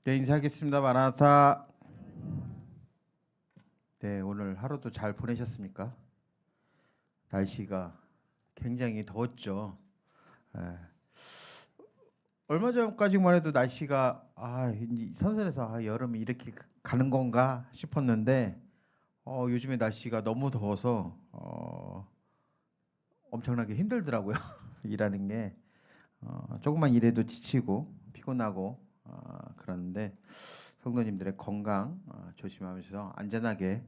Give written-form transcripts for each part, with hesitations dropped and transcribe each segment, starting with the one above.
네, 인사하겠습니다. 마라나타. 네, 오늘 하루도 잘 보내셨습니까? 날씨가 굉장히 더웠죠. 예. 얼마 전까지만 해도 날씨가 이제 선선해서 여름이 이렇게 가는 건가 싶었는데 요즘에 날씨가 너무 더워서 엄청나게 힘들더라고요. 일하는 게 조금만 일해도 지치고 피곤하고 그러는데 성도님들의 건강 조심하면서 안전하게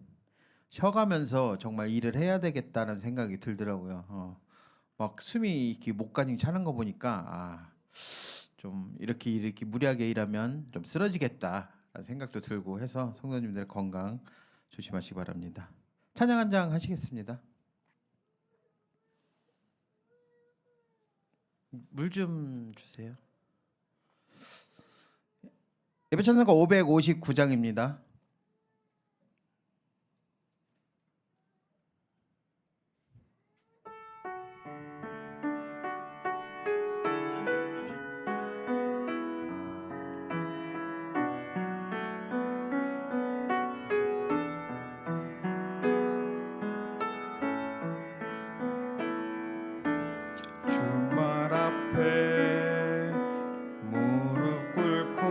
쉬어가면서 정말 일을 해야 되겠다는 생각이 들더라고요. 막 숨이 이렇게 목까지 차는 거 보니까 좀 이렇게 무리하게 일하면 좀 쓰러지겠다라는 생각도 들고 해서 성도님들의 건강 조심하시기 바랍니다. 찬양 한 장 하시겠습니다. 물 좀 주세요. 예배 찬송가 559장입니다. 주말 앞에 무릎 꿇고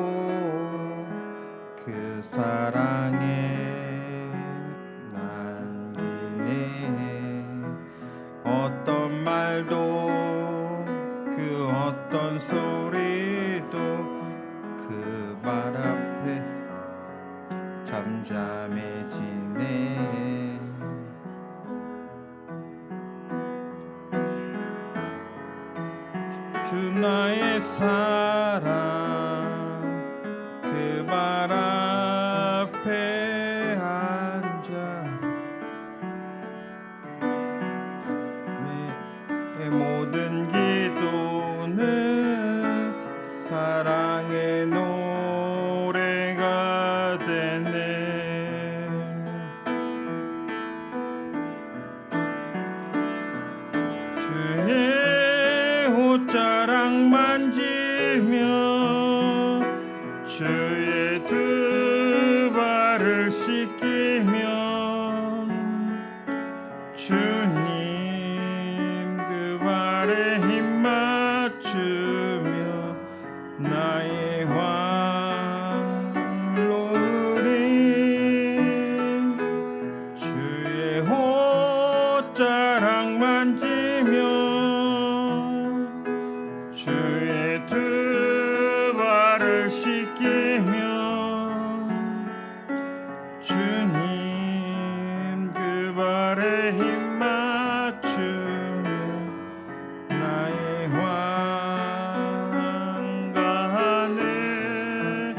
그 사랑에 남기네. 어떤 말도 그 어떤 소리도 그 말 앞에 잠잠해지네. 주 나의 사랑 그 말 앞에 앉아 내 모든 기도는 사랑의 노래가 되네. 주의 옷자락 만지며 주의 두 발을 씻기면 주님 그 발에 힘 맞추며 나의 활로 흐린 주의 옷자락 만지며 주의 두 발을 씻기며 주님 그 발에 힘 맞추며 나의 환관에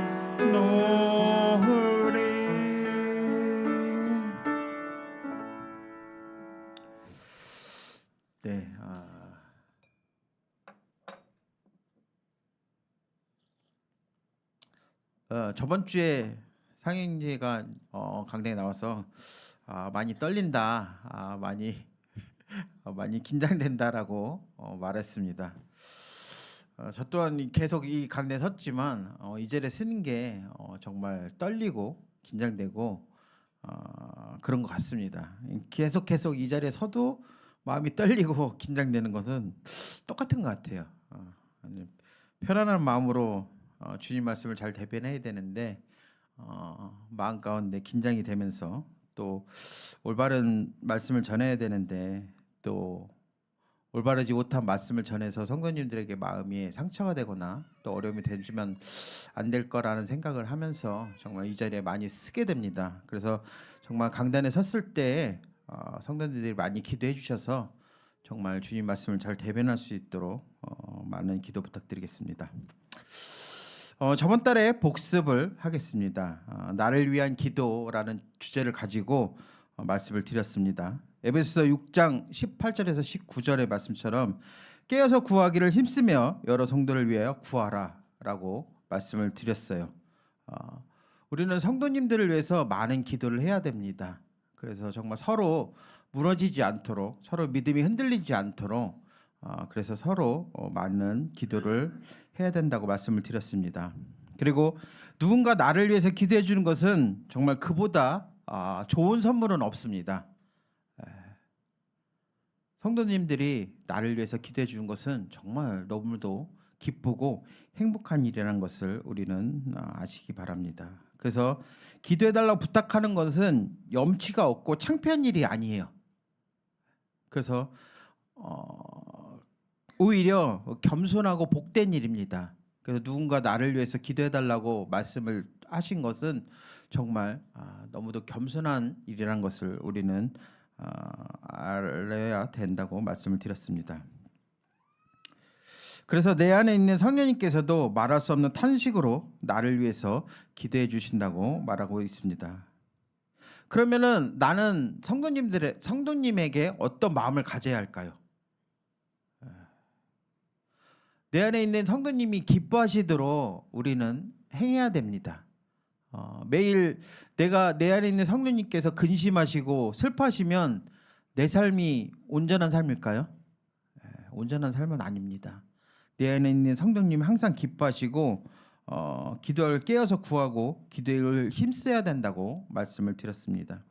놓으리. 네, 저번 주에 상인제가 강당에 나와서 많이 떨린다, 많이 긴장된다라고 말했습니다. 저 또한 계속 이 강대에 섰지만 이 자리에 쓰는 게 정말 떨리고 긴장되고 그런 것 같습니다. 계속 이 자리에 서도 마음이 떨리고 긴장되는 것은 똑같은 것 같아요. 편안한 마음으로 주님 말씀을 잘 대변해야 되는데 마음 가운데 긴장이 되면서 또 올바른 말씀을 전해야 되는데 또 올바르지 못한 말씀을 전해서 성도님들에게 마음이 상처가 되거나 또 어려움이 되지만 안 될 거라는 생각을 하면서 정말 이 자리에 많이 쓰게 됩니다. 그래서 정말 강단에 섰을 때 성도님들이 많이 기도해 주셔서 정말 주님 말씀을 잘 대변할 수 있도록 많은 기도 부탁드리겠습니다. 저번 달에 복습을 하겠습니다. 나를 위한 기도라는 주제를 가지고 말씀을 드렸습니다. 에베소서 6장 18절에서 19절의 말씀처럼 깨어서 구하기를 힘쓰며 여러 성도를 위하여 구하라라고 말씀을 드렸어요. 우리는 성도님들을 위해서 많은 기도를 해야 됩니다. 그래서 정말 서로 무너지지 않도록, 서로 믿음이 흔들리지 않도록 그래서 서로 많은 기도를 해야 된다고 말씀을 드렸습니다. 그리고 누군가 나를 위해서 기도해 주는 것은 정말 그보다 좋은 선물은 없습니다. 성도님들이 나를 위해서 기도해 주는 것은 정말 너무도 기쁘고 행복한 일이라는 것을 우리는 아시기 바랍니다. 그래서 기도해 달라고 부탁하는 것은 염치가 없고 창피한 일이 아니에요. 그래서 오히려 겸손하고 복된 일입니다. 그래서 누군가 나를 위해서 기도해 달라고 말씀을 하신 것은 정말 너무도 겸손한 일이라는 것을 우리는 알아야 된다고 말씀을 드렸습니다. 그래서 내 안에 있는 성령님께서도 말할 수 없는 탄식으로 나를 위해서 기도해 주신다고 말하고 있습니다. 그러면은 나는 성도님에게 어떤 마음을 가져야 할까요? 내 안에 있는 성도님이 기뻐하시도록 우리는 행해야 됩니다. 매일 내가 내 안에 있는 성도님께서 근심하시고 슬퍼하시면 내 삶이 온전한 삶일까요? 온전한 삶은 아닙니다. 내 안에 있는 성도님이 항상 기뻐하시고 기도를 깨어서 구하고 기도를 힘써야 된다고 말씀을 드렸습니다.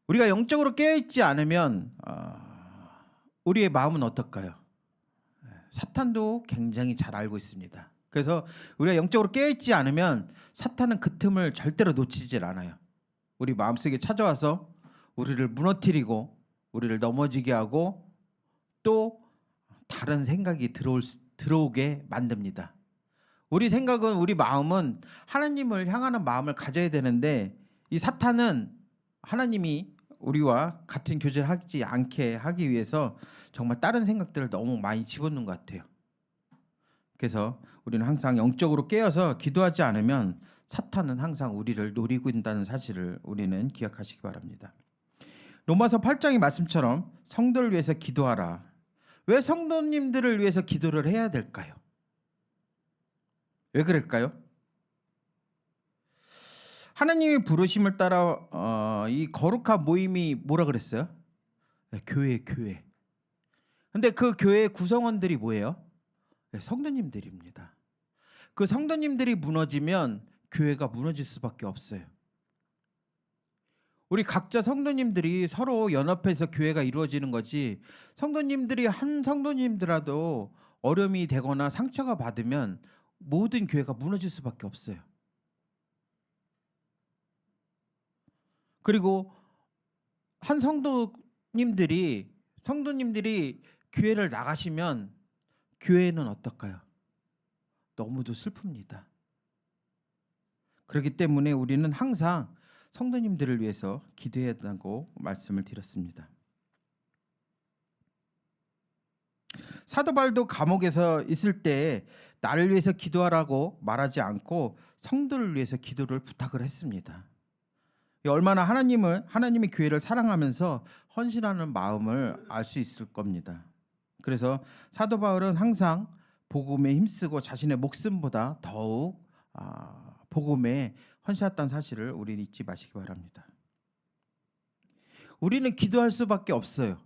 우리가 영적으로 깨어있지 않으면 우리의 마음은 어떨까요? 사탄도 굉장히 잘 알고 있습니다. 그래서 우리가 영적으로 깨어있지 않으면 사탄은 그 틈을 절대로 놓치질 않아요. 우리 마음속에 찾아와서 우리를 무너뜨리고 우리를 넘어지게 하고 또 다른 생각이 들어오게 만듭니다. 우리 생각은, 우리 마음은 하나님을 향하는 마음을 가져야 되는데 이 사탄은 하나님이 우리와 같은 교제를 하지 않게 하기 위해서 정말 다른 생각들을 너무 많이 집어넣는 것 같아요. 그래서 우리는 항상 영적으로 깨어서 기도하지 않으면 사탄은 항상 우리를 노리고 있다는 사실을 우리는 기억하시기 바랍니다. 로마서 8장의 말씀처럼 성도를 위해서 기도하라. 왜 성도님들을 위해서 기도를 해야 될까요? 왜 그럴까요? 하나님의 부르심을 따라 이 거룩한 모임이 뭐라 그랬어요? 교회. 근데 그 교회의 구성원들이 뭐예요? 성도님들입니다. 그 성도님들이 무너지면 교회가 무너질 수밖에 없어요. 우리 각자 성도님들이 서로 연합해서 교회가 이루어지는 거지, 성도님들이 한 성도님들라도 어려움이 되거나 상처가 받으면 모든 교회가 무너질 수밖에 없어요. 그리고 한 성도님들이 교회를 나가시면 교회는 어떨까요? 너무도 슬픕니다. 그렇기 때문에 우리는 항상 성도님들을 위해서 기도해야 한다고 말씀을 드렸습니다. 사도 바울도 감옥에서 있을 때 나를 위해서 기도하라고 말하지 않고 성도를 위해서 기도를 부탁을 했습니다. 얼마나 하나님의 교회를 사랑하면서 헌신하는 마음을 알 수 있을 겁니다. 그래서 사도 바울은 항상 복음에 힘쓰고 자신의 목숨보다 더욱 복음에 헌신했다는 사실을 우리는 잊지 마시기 바랍니다. 우리는 기도할 수밖에 없어요.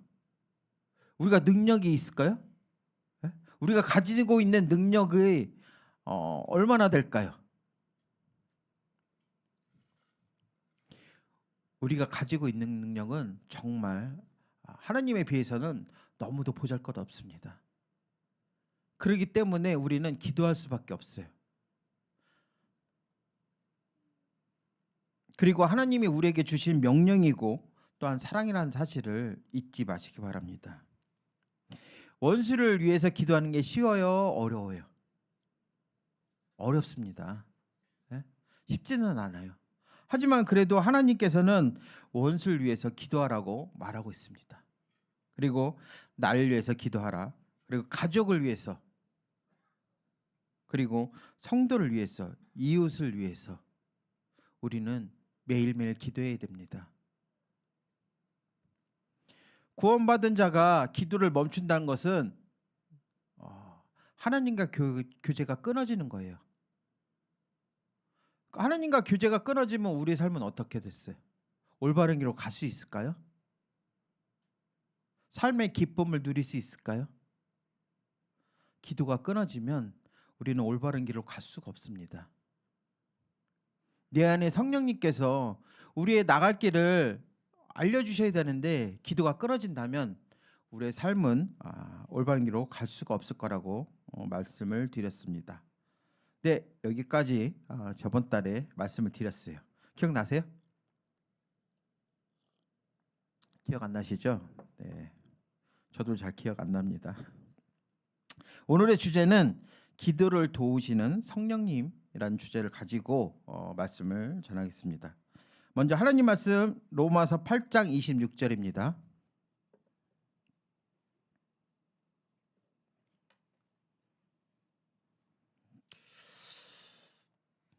우리가 능력이 있을까요? 우리가 가지고 있는 능력이 얼마나 될까요? 우리가 가지고 있는 능력은 정말 하나님에 비해서는 너무도 보잘것없습니다. 그렇기 때문에 우리는 기도할 수밖에 없어요. 그리고 하나님이 우리에게 주신 명령이고 또한 사랑이라는 사실을 잊지 마시기 바랍니다. 원수를 위해서 기도하는 게 쉬워요? 어려워요? 어렵습니다. 쉽지는 않아요. 하지만 그래도 하나님께서는 원수를 위해서 기도하라고 말하고 있습니다. 그리고 나를 위해서 기도하라. 그리고 가족을 위해서, 그리고 성도를 위해서, 이웃을 위해서 우리는 매일매일 기도해야 됩니다. 구원받은 자가 기도를 멈춘다는 것은 하나님과 교제가 끊어지는 거예요. 하나님과 교제가 끊어지면 우리의 삶은 어떻게 됐어요? 올바른 길로 갈 수 있을까요? 삶의 기쁨을 누릴 수 있을까요? 기도가 끊어지면 우리는 올바른 길로 갈 수가 없습니다. 내 안에 성령님께서 우리의 나갈 길을 알려주셔야 되는데 기도가 끊어진다면 우리의 삶은 올바른 길로 갈 수가 없을 거라고 말씀을 드렸습니다. 네, 여기까지 저번 달에 말씀을 드렸어요. 기억나세요? 기억 안 나시죠? 네, 저도 잘 기억 안 납니다. 오늘의 주제는 기도를 도우시는 성령님이라는 주제를 가지고 말씀을 전하겠습니다. 먼저 하나님 말씀 로마서 8장 26절입니다.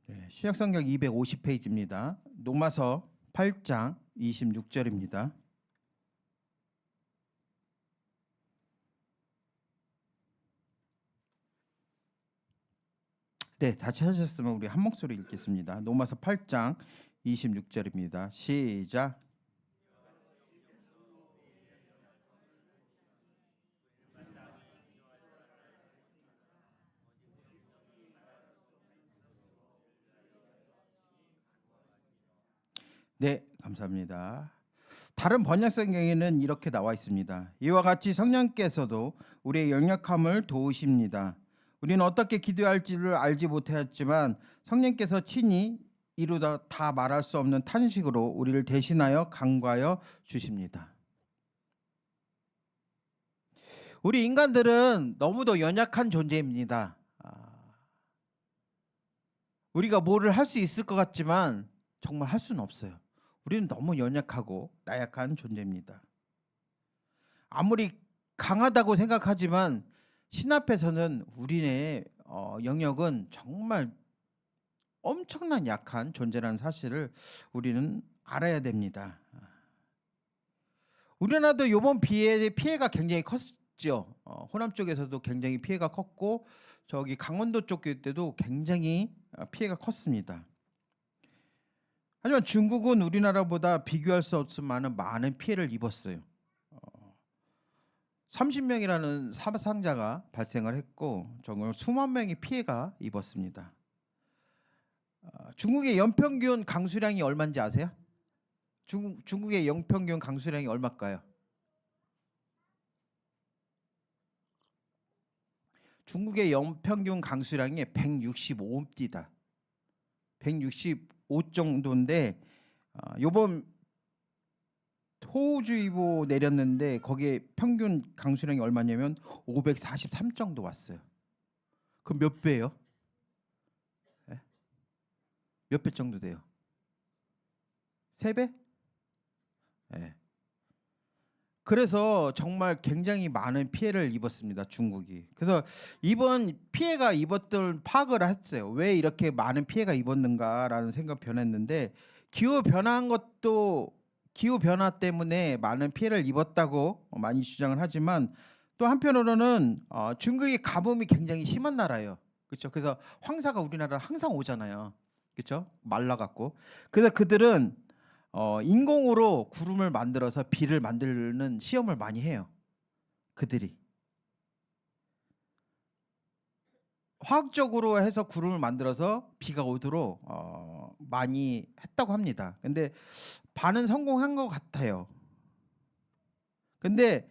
네, 신약성경 250페이지입니다. 로마서 8장 26절입니다. 네, 다 찾으셨으면 우리 한 목소리 읽겠습니다. 로마서 8장 26절입니다. 시작. 네, 감사합니다. 다른 번역성경에는 이렇게 나와 있습니다. 이와 같이 성령께서도 우리의 연약함을 도우십니다. 우리는 어떻게 기도해야 할지를 알지 못하였지만 성령께서 친히 이루다 다 말할 수 없는 탄식으로 우리를 대신하여 간구하여 주십니다. 우리 인간들은 너무도 연약한 존재입니다. 우리가 뭐를 할 수 있을 것 같지만 정말 할 수는 없어요. 우리는 너무 연약하고 나약한 존재입니다. 아무리 강하다고 생각하지만 신 앞에서는 우리의 영역은 정말 엄청난 약한 존재라는 사실을 우리는 알아야 됩니다. 우리나라도 이번 피해가 굉장히 컸죠. 호남 쪽에서도 굉장히 피해가 컸고 저기 강원도 쪽 때도 굉장히 피해가 컸습니다. 하지만 중국은 우리나라보다 비교할 수 없을 만한 많은 피해를 입었어요. 30명이라는 사상자가 발생을 했고 정말 수만 명이 피해가 입었습니다. 중국의 연평균 강수량이 얼마인지 아세요? 중국의 연평균 강수량이 얼마일까요? 중국의 연평균 강수량이 165입니다. 165 정도인데 요번 호우주의보 내렸는데 거기에 평균 강수량이 얼마냐면 543 정도 왔어요. 그럼 몇 배예요? 네? 몇 배 정도 돼요? 3배? 네. 그래서 정말 굉장히 많은 피해를 입었습니다. 중국이. 그래서 이번 피해가 입었던 파악을 했어요. 왜 이렇게 많은 피해가 입었는가라는 생각 변했는데 기후 변화 때문에 많은 피해를 입었다고 많이 주장을 하지만 또 한편으로는 중국의 가뭄이 굉장히 심한 나라예요. 그렇죠? 그래서 황사가 우리나라 항상 오잖아요. 그렇죠? 말라갖고. 그래서 그들은 인공으로 구름을 만들어서 비를 만드는 시험을 많이 해요. 그들이 화학적으로 해서 구름을 만들어서 비가 오도록 많이 했다고 합니다. 근데 반은 성공한 것 같아요. 근데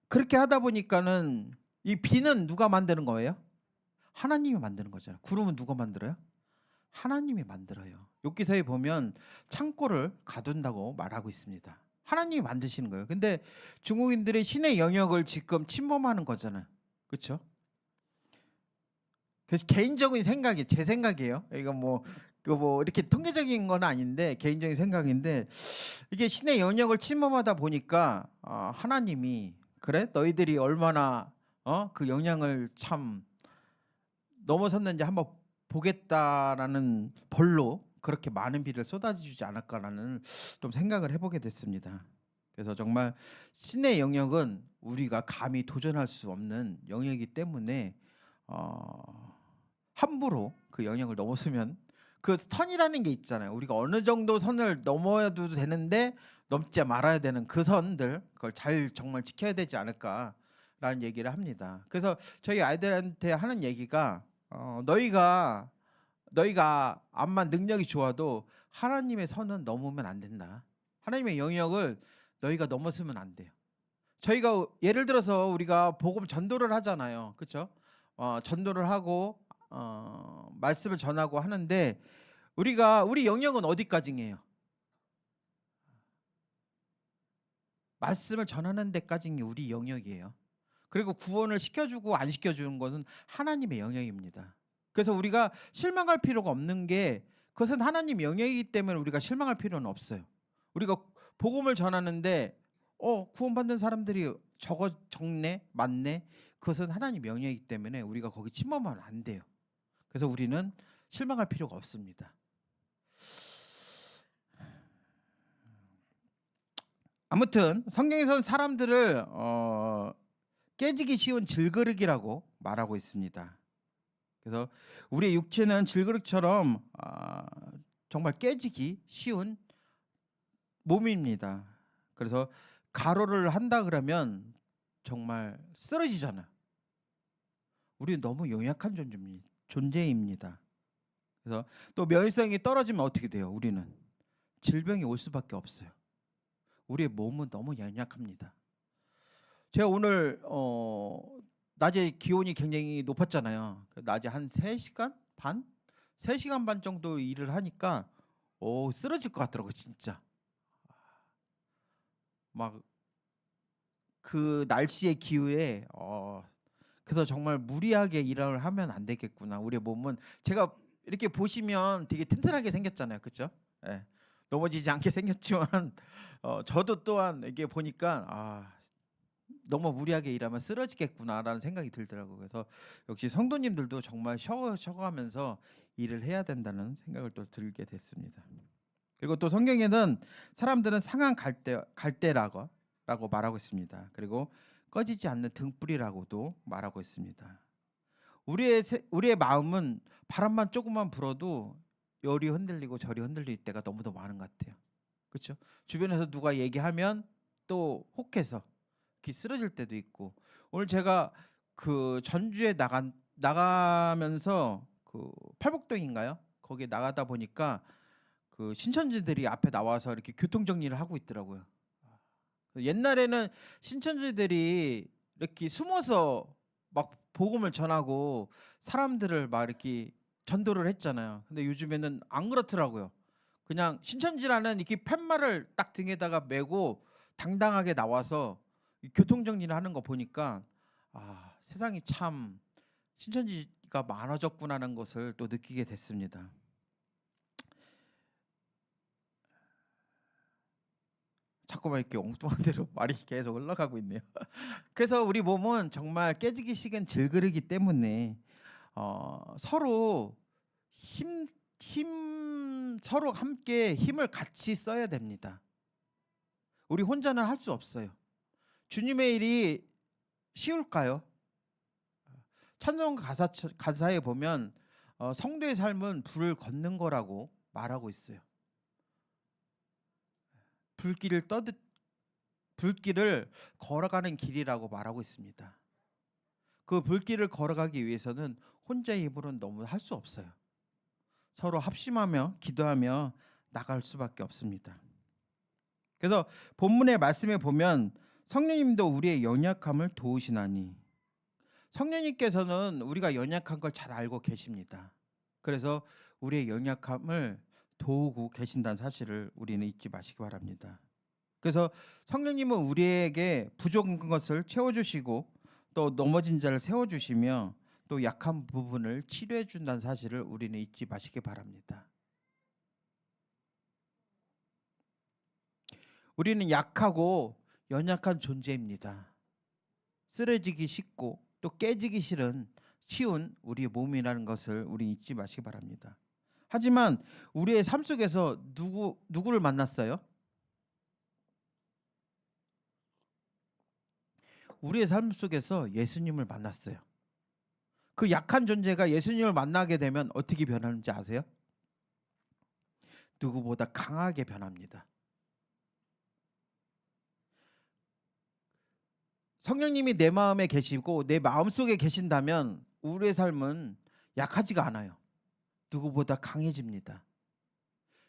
그렇게 하다 보니까는 이 비는 누가 만드는 거예요? 하나님이 만드는 거잖아요. 구름은 누가 만들어요? 하나님이 만들어요. 욥기서에 보면 창고를 가둔다고 말하고 있습니다. 하나님이 만드시는 거예요. 근데 중국인들의 신의 영역을 지금 침범하는 거잖아요. 그렇죠? 그래서 개인적인 생각이 제 생각이에요. 이거 뭐 이렇게 통계적인 건 아닌데 개인적인 생각인데 이게 신의 영역을 침범하다 보니까 하나님이 그래 너희들이 얼마나 그 영향을 참 넘어섰는지 한번 보겠다라는 벌로 그렇게 많은 비를 쏟아주지 않을까라는 좀 생각을 해보게 됐습니다. 그래서 정말 신의 영역은 우리가 감히 도전할 수 없는 영역이기 때문에 함부로 그 영역을 넘었으면 그 선이라는 게 있잖아요. 우리가 어느 정도 선을 넘어도 되는데 넘지 말아야 되는 그 선들 그걸 잘 정말 지켜야 되지 않을까 라는 얘기를 합니다. 그래서 저희 아이들한테 하는 얘기가 너희가 암만 능력이 좋아도 하나님의 선은 넘으면 안 된다. 하나님의 영역을 너희가 넘어서면 안 돼요. 저희가 예를 들어서 우리가 복음 전도를 하잖아요. 그렇죠? 전도를 하고 말씀을 전하고 하는데 우리 영역은 어디까지예요? 말씀을 전하는 데까지 우리 영역이에요. 그리고 구원을 시켜주고 안 시켜주는 것은 하나님의 영역입니다. 그래서 우리가 실망할 필요가 없는 게 그것은 하나님 영역이기 때문에 우리가 실망할 필요는 없어요. 우리가 복음을 전하는데 구원받는 사람들이 적네 많네, 그것은 하나님 영역이기 때문에 우리가 거기 침범하면 안 돼요. 그래서 우리는 실망할 필요가 없습니다. 아무튼 성경에서는 사람들을 깨지기 쉬운 질그릇이라고 말하고 있습니다. 그래서 우리의 육체는 질그릇처럼 정말 깨지기 쉬운 몸입니다. 그래서 가로를 한다 그러면 정말 쓰러지잖아요. 우리는 너무 연약한 존재입니다. 그래서 또 면역성이 떨어지면 어떻게 돼요? 우리는 질병이 올 수밖에 없어요. 우리의 몸은 너무 연약합니다. 제가 오늘 낮에 기온이 굉장히 높았잖아요. 낮에 한 3시간 반? 3시간 반 정도 일을 하니까 쓰러질 것 같더라고요. 진짜. 막 그 날씨의 기후에 그래서 정말 무리하게 일을 하면 안 되겠구나. 우리의 몸은 제가 이렇게 보시면 되게 튼튼하게 생겼잖아요. 그렇죠? 네. 넘어지지 않게 생겼지만 저도 또한 이게 보니까 너무 무리하게 일하면 쓰러지겠구나라는 생각이 들더라고요. 그래서 역시 성도님들도 정말 쉬어가면서 일을 해야 된다는 생각을 또 들게 됐습니다. 그리고 또 성경에는 사람들은 상한 갈대라고 말하고 있습니다. 그리고 꺼지지 않는 등불이라고도 말하고 있습니다. 우리의 마음은 바람만 조금만 불어도 열이 흔들리고 절이 흔들릴 때가 너무도 많은 것 같아요. 그렇죠? 주변에서 누가 얘기하면 또 혹해서 쓰러질 때도 있고, 오늘 제가 그 전주에 나가면서 그 팔복동인가요? 거기에 나가다 보니까 그 신천지들이 앞에 나와서 이렇게 교통 정리를 하고 있더라고요. 옛날에는 신천지들이 이렇게 숨어서 막 복음을 전하고 사람들을 막 이렇게 전도를 했잖아요. 근데 요즘에는 안 그렇더라고요. 그냥 신천지라는 이렇게 팻말을 딱 등에다가 메고 당당하게 나와서 교통 정리를 하는 거 보니까 세상이 참 신천지가 많아졌구나라는 것을 또 느끼게 됐습니다. 자꾸만 이렇게 엉뚱한 대로 말이 계속 흘러가고 있네요. 그래서 우리 몸은 정말 깨지기 식은 질그릇이기 때문에 서로 서로 함께 힘을 같이 써야 됩니다. 우리 혼자는 할 수 없어요. 주님의 일이 쉬울까요? 찬송 가사에 보면 성도의 삶은 불을 걷는 거라고 말하고 있어요. 불길을 걸어가는 길이라고 말하고 있습니다. 그 불길을 걸어가기 위해서는 혼자의 힘으로는 너무 할 수 없어요. 서로 합심하며 기도하며 나갈 수밖에 없습니다. 그래서 본문의 말씀에 보면 성령님도 우리의 연약함을 도우시나니, 성령님께서는 우리가 연약한 걸 잘 알고 계십니다. 그래서 우리의 연약함을 도우고 계신다는 사실을 우리는 잊지 마시기 바랍니다. 그래서 성령님은 우리에게 부족한 것을 채워주시고 또 넘어진 자를 세워주시며 또 약한 부분을 치료해 준다는 사실을 우리는 잊지 마시기 바랍니다. 우리는 약하고 연약한 존재입니다. 쓰러지기 쉽고 또 깨지기 쉬운 우리의 몸이라는 것을 우리 잊지 마시기 바랍니다. 하지만 우리의 삶 속에서 누구를 만났어요? 우리의 삶 속에서 예수님을 만났어요. 그 약한 존재가 예수님을 만나게 되면 어떻게 변하는지 아세요? 누구보다 강하게 변합니다. 성령님이 내 마음에 계시고 내 마음속에 계신다면 우리의 삶은 약하지가 않아요. 누구보다 강해집니다.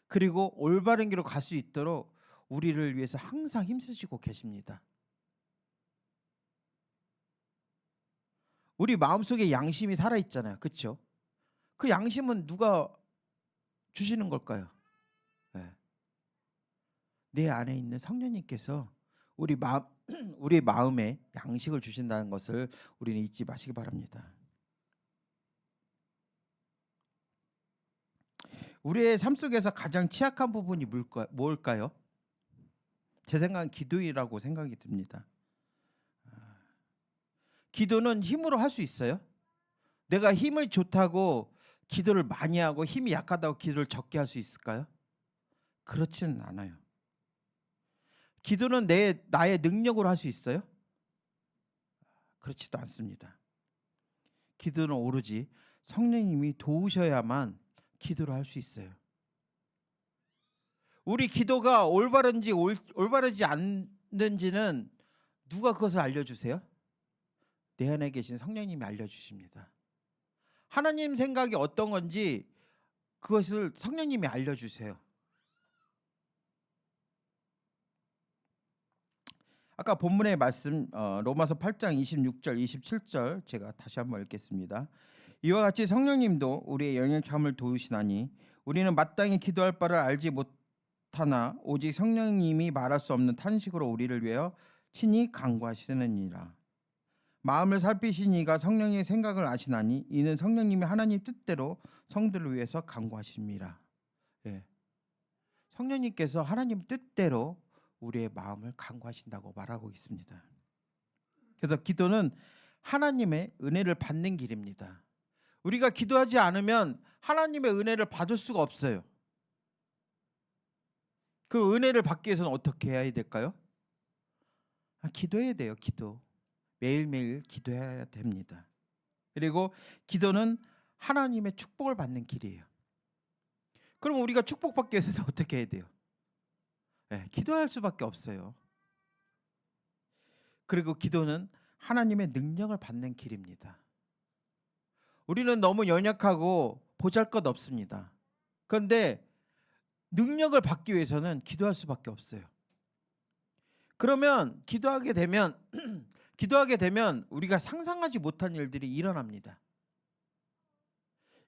그리고 올바른 길로 갈 수 있도록 우리를 위해서 항상 힘쓰시고 계십니다. 우리 마음속에 양심이 살아있잖아요. 그렇죠? 그 양심은 누가 주시는 걸까요? 네. 내 안에 있는 성령님께서 우리 마음에 양식을 주신다는 것을 우리는 잊지 마시기 바랍니다. 우리의 삶 속에서 가장 취약한 부분이 뭘까요? 제 생각은 기도이라고 생각이 듭니다. 기도는 힘으로 할 수 있어요? 내가 힘을 좋다고 기도를 많이 하고 힘이 약하다고 기도를 적게 할 수 있을까요? 그렇지는 않아요. 기도는 나의 능력으로 할 수 있어요? 그렇지도 않습니다. 기도는 오로지 성령님이 도우셔야만 기도를 할 수 있어요. 우리 기도가 올바른지 올바르지 않는지는 누가 그것을 알려주세요? 내 안에 계신 성령님이 알려주십니다. 하나님 생각이 어떤 건지 그것을 성령님이 알려주세요. 아까 본문의 말씀 로마서 8장 26절 27절 제가 다시 한번 읽겠습니다. 이와 같이 성령님도 우리의 연약함을 도우시나니 우리는 마땅히 기도할 바를 알지 못하나 오직 성령님이 말할 수 없는 탄식으로 우리를 위하여 친히 간구하시느니라. 마음을 살피신 이가 성령의 생각을 아시나니 이는 성령님이 하나님 뜻대로 성들을 위해서 간구하십니다. 예. 성령님께서 하나님 뜻대로 우리의 마음을 간구하신다고 말하고 있습니다. 그래서 기도는 하나님의 은혜를 받는 길입니다. 우리가 기도하지 않으면 하나님의 은혜를 받을 수가 없어요. 그 은혜를 받기 위해서는 어떻게 해야 될까요? 기도해야 돼요. 기도. 매일매일 기도해야 됩니다. 그리고 기도는 하나님의 축복을 받는 길이에요. 그럼 우리가 축복받기 위해서 어떻게 해야 돼요? 네, 기도할 수밖에 없어요. 그리고 기도는 하나님의 능력을 받는 길입니다. 우리는 너무 연약하고 보잘것없습니다. 그런데 능력을 받기 위해서는 기도할 수밖에 없어요. 그러면 기도하게 되면 우리가 상상하지 못한 일들이 일어납니다.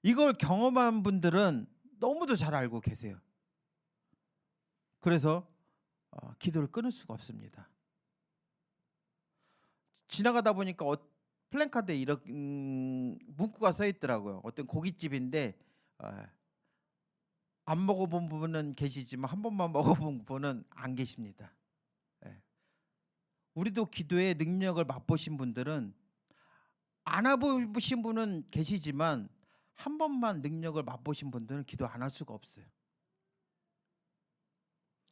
이걸 경험한 분들은 너무도 잘 알고 계세요. 그래서 기도를 끊을 수가 없습니다. 지나가다 보니까 플랜카드에 이런 문구가 써 있더라고요. 어떤 고깃집인데 안 먹어본 분은 계시지만 한 번만 먹어본 분은 안 계십니다. 우리도 기도의 능력을 맛보신 분들은 안 해보신 분은 계시지만 한 번만 능력을 맛보신 분들은 기도 안 할 수가 없어요.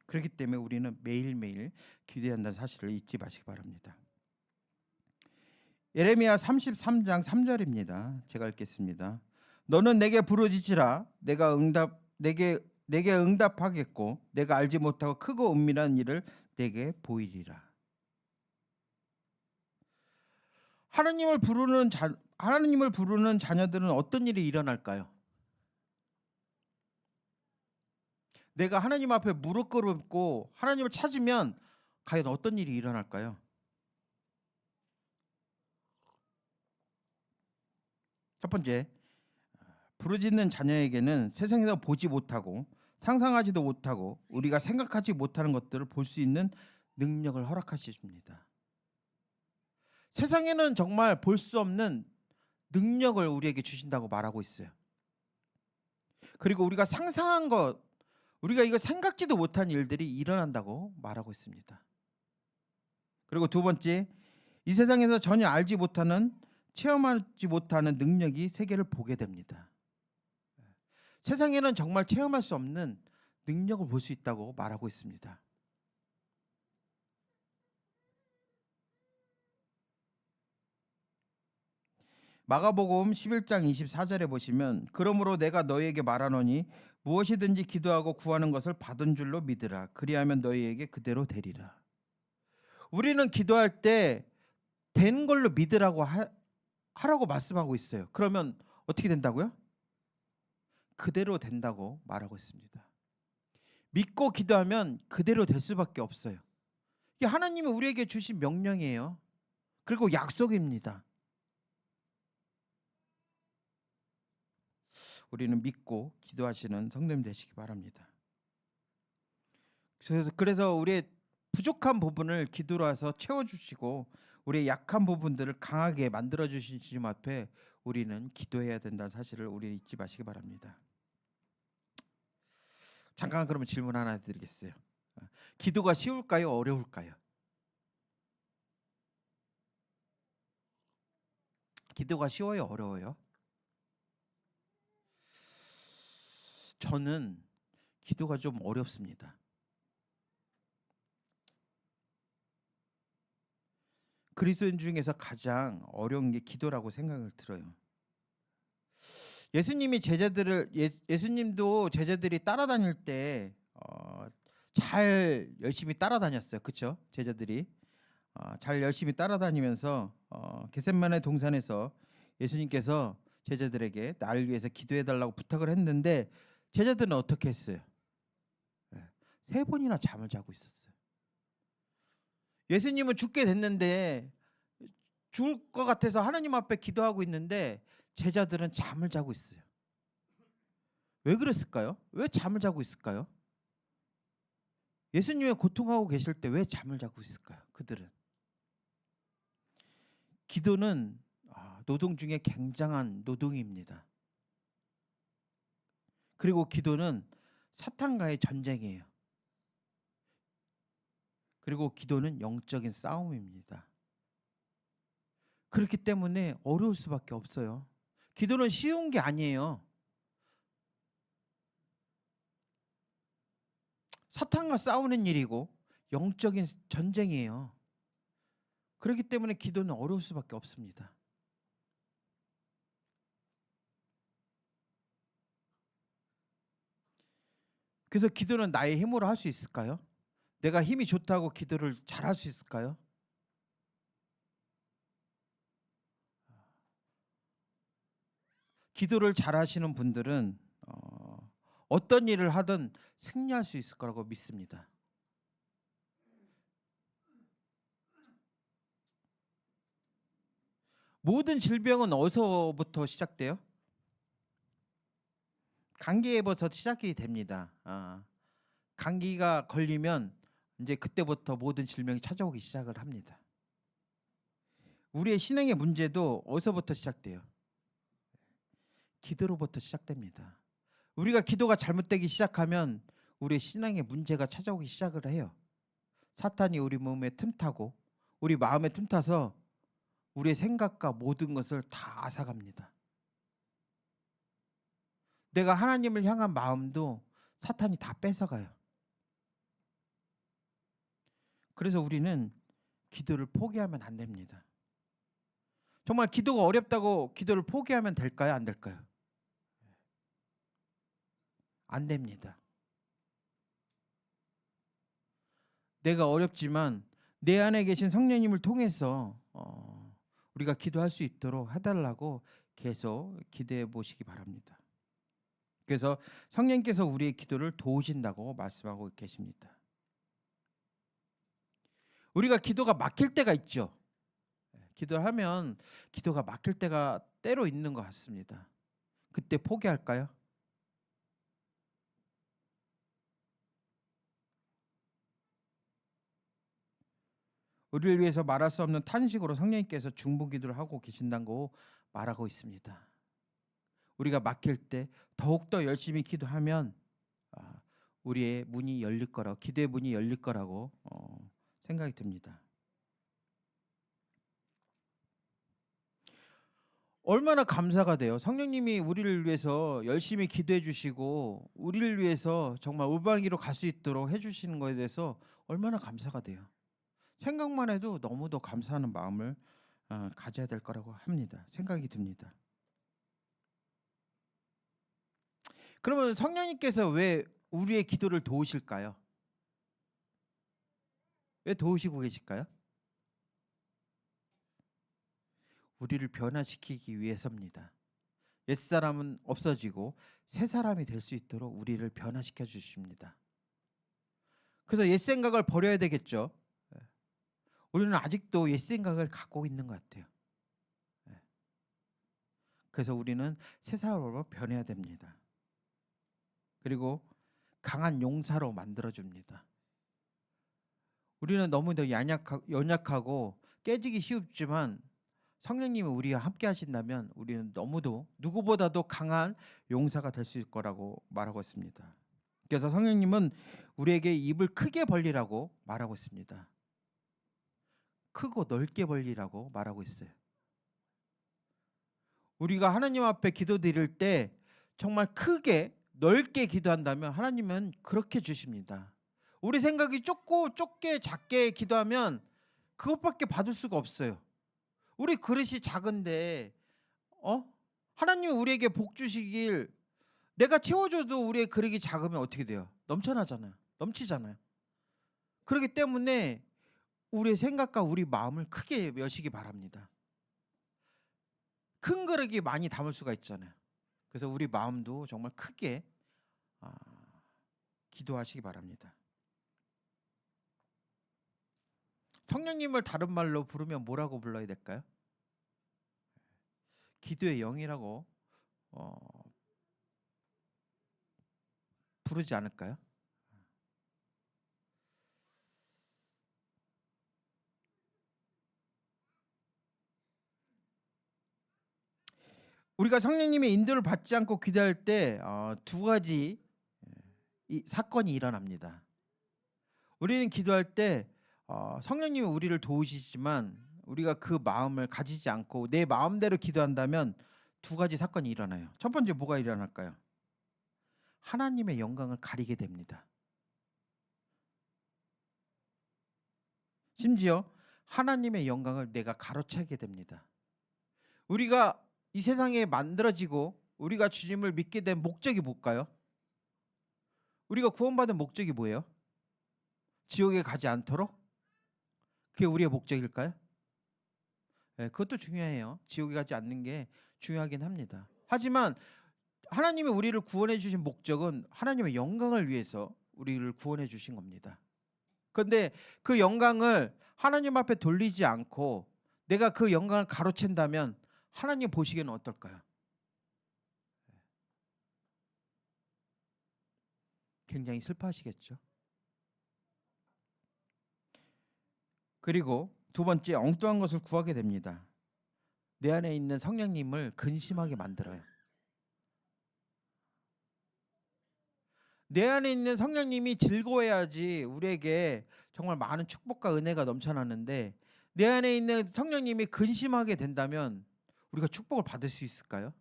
그렇기 때문에 우리는 매일매일 기도해야 한다는 사실을 잊지 마시기 바랍니다. 예레미야 33장 3절입니다. 제가 읽겠습니다. 너는 내게 부르짖으라. 내게 응답하겠고 내가 알지 못하고 크고 은밀한 일을 내게 보이리라. 하나님을 부르는 자녀들은 어떤 일이 일어날까요? 내가 하나님 앞에 무릎 꿇고 하나님을 찾으면 과연 어떤 일이 일어날까요? 첫 번째, 부르짖는 자녀에게는 세상에서 보지 못하고 상상하지도 못하고 우리가 생각하지 못하는 것들을 볼 수 있는 능력을 허락하십니다. 세상에는 정말 볼 수 없는 능력을 우리에게 주신다고 말하고 있어요. 그리고 우리가 상상한 것, 우리가 이거 생각지도 못한 일들이 일어난다고 말하고 있습니다. 그리고 두 번째, 이 세상에서 전혀 알지 못하는, 체험하지 못하는 능력이 세계를 보게 됩니다. 세상에는 정말 체험할 수 없는 능력을 볼 수 있다고 말하고 있습니다. 마가복음 11장 24절에 보시면 그러므로 내가 너희에게 말하노니 무엇이든지 기도하고 구하는 것을 받은 줄로 믿으라. 그리하면 너희에게 그대로 되리라. 우리는 기도할 때 된 걸로 믿으라고 하라고 말씀하고 있어요. 그러면 어떻게 된다고요? 그대로 된다고 말하고 있습니다. 믿고 기도하면 그대로 될 수밖에 없어요. 이게 하나님이 우리에게 주신 명령이에요. 그리고 약속입니다. 우리는 믿고 기도하시는 성도님 되시기 바랍니다. 그래서 우리의 부족한 부분을 기도로 해서 채워주시고 우리의 약한 부분들을 강하게 만들어주신 주님 앞에 우리는 기도해야 된다는 사실을 우리 잊지 마시기 바랍니다. 잠깐 그러면 질문 하나 드리겠어요. 기도가 쉬울까요? 어려울까요? 기도가 쉬워요? 어려워요? 저는 기도가 좀 어렵습니다. 그리스도인 중에서 가장 어려운 게 기도라고 생각을 들어요. 예수님도 제자들이 따라다닐 때 잘 열심히 따라다녔어요. 그렇죠? 제자들이 잘 열심히 따라다니면서 겟세마네 동산에서 예수님께서 제자들에게 나를 위해서 기도해 달라고 부탁을 했는데 제자들은 어떻게 했어요? 3번이나 잠을 자고 있었어요. 예수님은 죽게 됐는데 죽을 것 같아서 하나님 앞에 기도하고 있는데 제자들은 잠을 자고 있어요. 왜 그랬을까요? 왜 잠을 자고 있을까요? 예수님이 고통하고 계실 때 왜 잠을 자고 있을까요? 그들은. 기도는 노동 중에 굉장한 노동입니다. 그리고 기도는 사탄과의 전쟁이에요. 그리고 기도는 영적인 싸움입니다. 그렇기 때문에 어려울 수밖에 없어요. 기도는 쉬운 게 아니에요. 사탄과 싸우는 일이고 영적인 전쟁이에요. 그렇기 때문에 기도는 어려울 수밖에 없습니다. 그래서 기도는 나의 힘으로 할 수 있을까요? 내가 힘이 좋다고 기도를 잘할 수 있을까요? 기도를 잘하시는 분들은 어떤 일을 하든 승리할 수 있을 거라고 믿습니다. 모든 질병은 어디서부터 시작돼요? 감기에부터 시작이 됩니다. 감기가 걸리면 이제 그때부터 모든 질병이 찾아오기 시작을 합니다. 우리의 신앙의 문제도 어디서부터 시작돼요? 기도로부터 시작됩니다. 우리가 기도가 잘못되기 시작하면 우리의 신앙의 문제가 찾아오기 시작을 해요. 사탄이 우리 몸에 틈타고 우리 마음에 틈타서 우리의 생각과 모든 것을 다 앗아갑니다. 내가 하나님을 향한 마음도 사탄이 다 뺏어가요. 그래서 우리는 기도를 포기하면 안 됩니다. 정말 기도가 어렵다고 기도를 포기하면 될까요? 안 될까요? 안 됩니다. 내가 어렵지만 내 안에 계신 성령님을 통해서 우리가 기도할 수 있도록 해달라고 계속 기도해 보시기 바랍니다. 그래서 성령께서 우리의 기도를 도우신다고 말씀하고 계십니다. 우리가 기도가 막힐 때가 있죠. 기도하면 기도가 막힐 때가 때로 있는 것 같습니다. 그때 포기할까요? 우리를 위해서 말할 수 없는 탄식으로 성령님께서 중보기도를 하고 계신다고 말하고 있습니다. 우리가 막힐 때 더욱더 열심히 기도하면 우리의 문이 열릴 거라고, 기도의 문이 열릴 거라고 생각이 듭니다. 얼마나 감사가 돼요. 성령님이 우리를 위해서 열심히 기도해 주시고 우리를 위해서 정말 올바른 길로 갈 수 있도록 해주시는 것에 대해서 얼마나 감사가 돼요. 생각만 해도 너무도 감사하는 마음을 가져야 될 거라고 합니다. 생각이 듭니다. 그러면 성령님께서 왜 우리의 기도를 도우실까요? 왜 도우시고 계실까요? 우리를 변화시키기 위해서입니다. 옛사람은 없어지고 새 사람이 될 수 있도록 우리를 변화시켜 주십니다. 그래서 옛 생각을 버려야 되겠죠. 우리는 아직도 옛 생각을 갖고 있는 것 같아요. 그래서 우리는 새 사람으로 변해야 됩니다. 그리고 강한 용사로 만들어줍니다. 우리는 너무도 연약하고 깨지기 쉽지만 성령님이 우리와 함께 하신다면 우리는 너무도 누구보다도 강한 용사가 될 수 있을 거라고 말하고 있습니다. 그래서 성령님은 우리에게 입을 크게 벌리라고 말하고 있습니다. 크고 넓게 벌리라고 말하고 있어요. 우리가 하나님 앞에 기도드릴 때 정말 크게 넓게 기도한다면 하나님은 그렇게 주십니다. 우리 생각이 좁게 작게 기도하면 그것밖에 받을 수가 없어요. 우리 그릇이 작은데 하나님이 우리에게 복 주시길 내가 채워줘도 우리의 그릇이 작으면 어떻게 돼요? 넘치잖아요. 그렇기 때문에 우리의 생각과 우리 마음을 크게 여시기 바랍니다. 큰 그릇이 많이 담을 수가 있잖아요. 그래서 우리 마음도 정말 크게 기도하시기 바랍니다. 성령님을 다른 말로 부르면 뭐라고 불러야 될까요? 기도의 영이라고 부르지 않을까요? 우리가 성령님의 인도를 받지 않고 기도할 때 두 가지 사건이 일어납니다. 우리는 기도할 때 성령님이 우리를 도우시지만 우리가 그 마음을 가지지 않고 내 마음대로 기도한다면 두 가지 사건이 일어나요. 첫 번째 뭐가 일어날까요? 하나님의 영광을 가리게 됩니다. 심지어 하나님의 영광을 내가 가로채게 됩니다. 우리가 이 세상에 만들어지고 우리가 주님을 믿게 된 목적이 뭘까요? 우리가 구원받은 목적이 뭐예요? 지옥에 가지 않도록? 그게 우리의 목적일까요? 네, 그것도 중요해요. 지옥에 가지 않는 게 중요하긴 합니다. 하지만 하나님이 우리를 구원해 주신 목적은 하나님의 영광을 위해서 우리를 구원해 주신 겁니다. 그런데 그 영광을 하나님 앞에 돌리지 않고 내가 그 영광을 가로챈다면 하나님 보시기에는 어떨까요? 굉장히 슬퍼하시겠죠. 그리고 두 번째, 엉뚱한 것을 구하게 됩니다. 내 안에 있는 성령님을 근심하게 만들어요. 내 안에 있는 성령님이 즐거워야지 우리에게 정말 많은 축복과 은혜가 넘쳐나는데 내 안에 있는 성령님이 근심하게 된다면 우리가 축복을 받을 수 있을까요?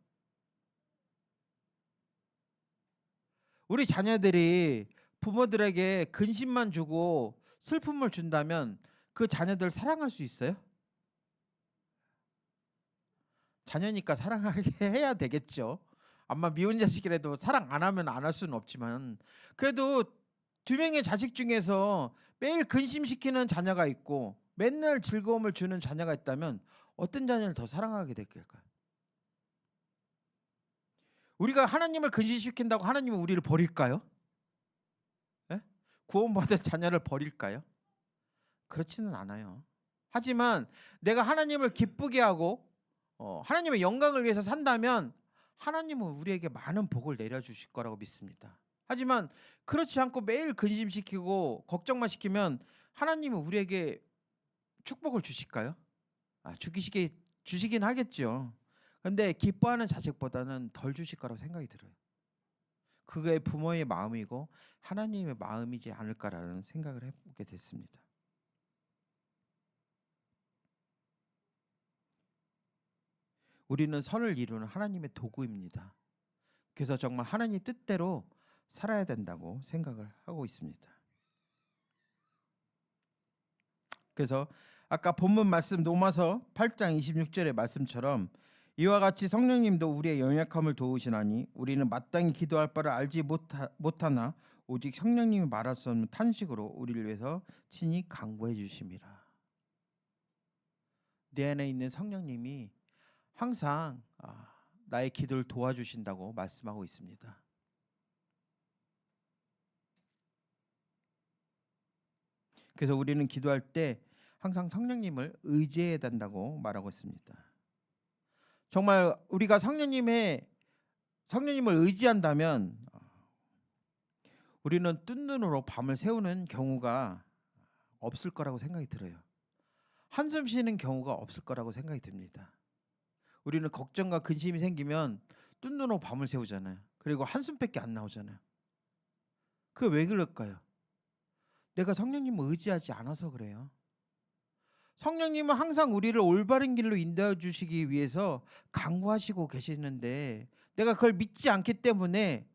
우리 자녀들이 부모들에게 근심만 주고 슬픔을 준다면 그 자녀들 사랑할 수 있어요? 자녀니까 사랑하게 해야 되겠죠. 아마 미운 자식이라도 사랑 안 하면 안 할 수는 없지만 그래도 두 명의 자식 중에서 매일 근심시키는 자녀가 있고 맨날 즐거움을 주는 자녀가 있다면 어떤 자녀를 더 사랑하게 될까요? 우리가 하나님을 근심시킨다고 하나님은 우리를 버릴까요? 네? 구원받은 자녀를 버릴까요? 그렇지는 않아요. 하지만 내가 하나님을 기쁘게 하고 하나님의 영광을 위해서 산다면 하나님은 우리에게 많은 복을 내려주실 거라고 믿습니다. 하지만 그렇지 않고 매일 근심시키고 걱정만 시키면 하나님은 우리에게 축복을 주실까요? 주시긴 하겠죠. 그런데 기뻐하는 자식보다는 덜 주실 거라고 생각이 들어요. 그게 부모의 마음이고 하나님의 마음이지 않을까라는 생각을 해보게 됐습니다. 우리는 선을 이루는 하나님의 도구입니다. 그래서 정말 하나님 뜻대로 살아야 된다고 생각을 하고 있습니다. 그래서 아까 본문 말씀 로마서 8장 26절의 말씀처럼 이와 같이 성령님도 우리의 연약함을 도우시나니 우리는 마땅히 기도할 바를 알지 못하나 오직 성령님이 말할 수 없는 탄식으로 우리를 위해서 친히 간구해 주심이라. 내 안에 있는 성령님이 항상 나의 기도를 도와주신다고 말씀하고 있습니다. 그래서 우리는 기도할 때 항상 성령님을 의지해야 된다고 말하고 있습니다. 정말 우리가 성령님을 의지한다면 우리는 뜬 눈으로 밤을 새우는 경우가 없을 거라고 생각이 들어요. 한숨 쉬는 경우가 없을 거라고 생각이 듭니다. 우리는 걱정과 근심이 생기면 뜬 눈으로 밤을 새우잖아요. 그리고 한숨밖에 안 나오잖아요. 그게 왜 그럴까요? 내가 성령님을 의지하지 않아서 그래요. 성령님은 항상 우리를 올바른 길로 인도해 주시기 위해서 강구하시고 계시는데 내가 그걸 믿지 않기 때문에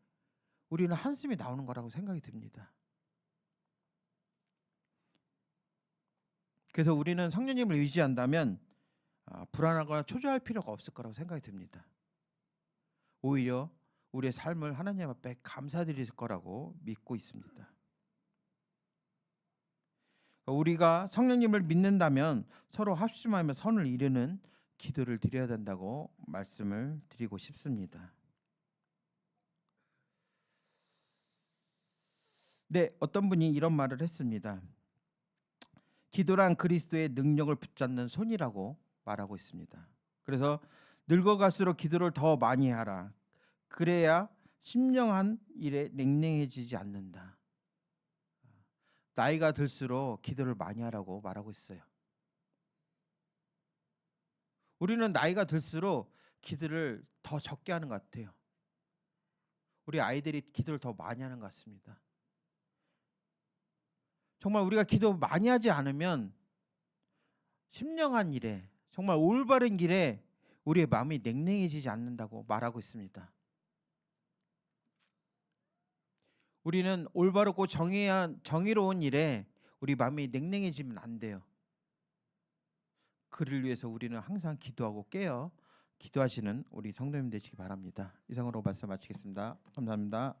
우리는 한숨이 나오는 거라고 생각이 듭니다. 그래서 우리는 성령님을 의지한다면 불안하거나 초조할 필요가 없을 거라고 생각이 듭니다. 오히려 우리의 삶을 하나님 앞에 감사드릴 거라고 믿고 있습니다. 우리가 성령님을 믿는다면 서로 합심하며 선을 이루는 기도를 드려야 된다고 말씀을 드리고 싶습니다. 네, 어떤 분이 이런 말을 했습니다. 기도란 그리스도의 능력을 붙잡는 손이라고 말하고 있습니다. 그래서 늙어갈수록 기도를 더 많이 하라. 그래야 심령한 일에 냉랭해지지 않는다. 나이가 들수록 기도를 많이 하라고 말하고 있어요. 우리는 나이가 들수록 기도를 더 적게 하는 것 같아요. 우리 아이들이 기도를 더 많이 하는 것 같습니다. 정말 우리가 기도 많이 하지 않으면 심령한 일에 정말 올바른 길에 우리의 마음이 냉랭해지지 않는다고 말하고 있습니다. 우리는 올바르고 정의로운 일에 우리 마음이 냉랭해지면 안 돼요. 그를 위해서 우리는 항상 기도하고 깨어 기도하시는 우리 성도님 되시기 바랍니다. 이상으로 말씀 마치겠습니다. 감사합니다.